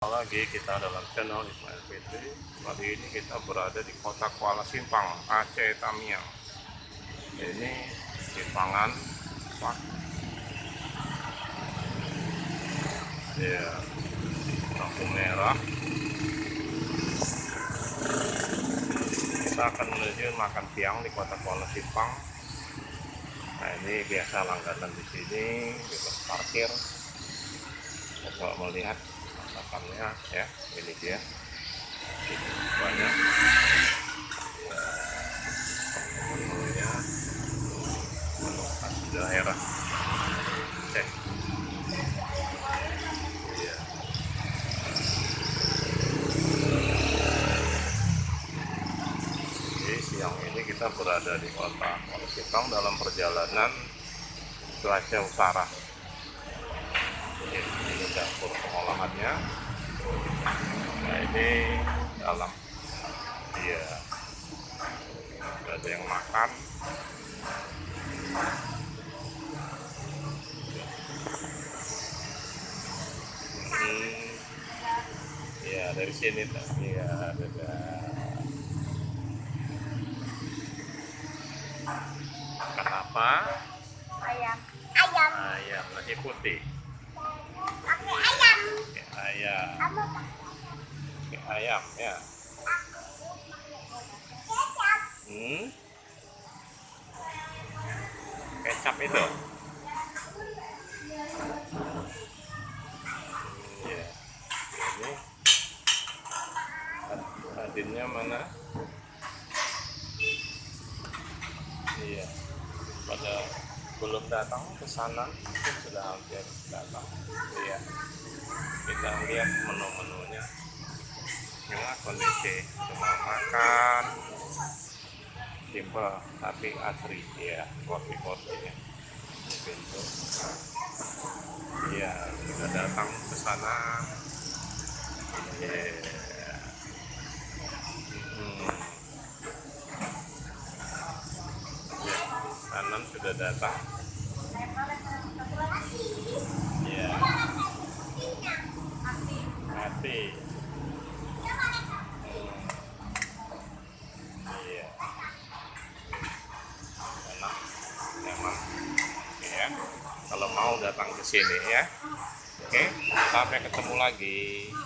Lagi kita dalam channel Ismail Fitri. Kali ini kita berada di kota Kuala Simpang, Aceh Tamiang. Ini Simpangan Pak. Ya, lampu merah. Kita akan menuju makan siang di kota Kuala Simpang. Nah, ini biasa langganan di sini, bebas parkir. Coba melihat masakannya ya, ini dia banyak ya, menunya, menu khas daerah Aceh ya. Jadi siang ini kita berada di kota Kuala Simpang dalam perjalanan ke Aceh Utara. Ini dapur pengolahannya. Nah, ini dalam dia ada yang makan. Ya dari sini tadi ya ada makan apa? Ayam Ayam nasi putih. pakai ayam Ayam, kamu ayam ya. kecap Kecap itu. Ya. Ini hadirnya mana? Iya. Pada belum datang ke sana, mungkin sudah hampir datang. Iya. Kita lihat menu-menunya. Inilah kondisi rumah makan. Simple tapi asri ya, porsi-porsinya. Ini pintu. Iya, sudah datang ke sana. Iya. Ya, kanan sudah datang. Iya. Hati. Iya. Enak. Nyaman. Ya. Kalau mau datang ke sini ya. Oke, sampai ketemu lagi.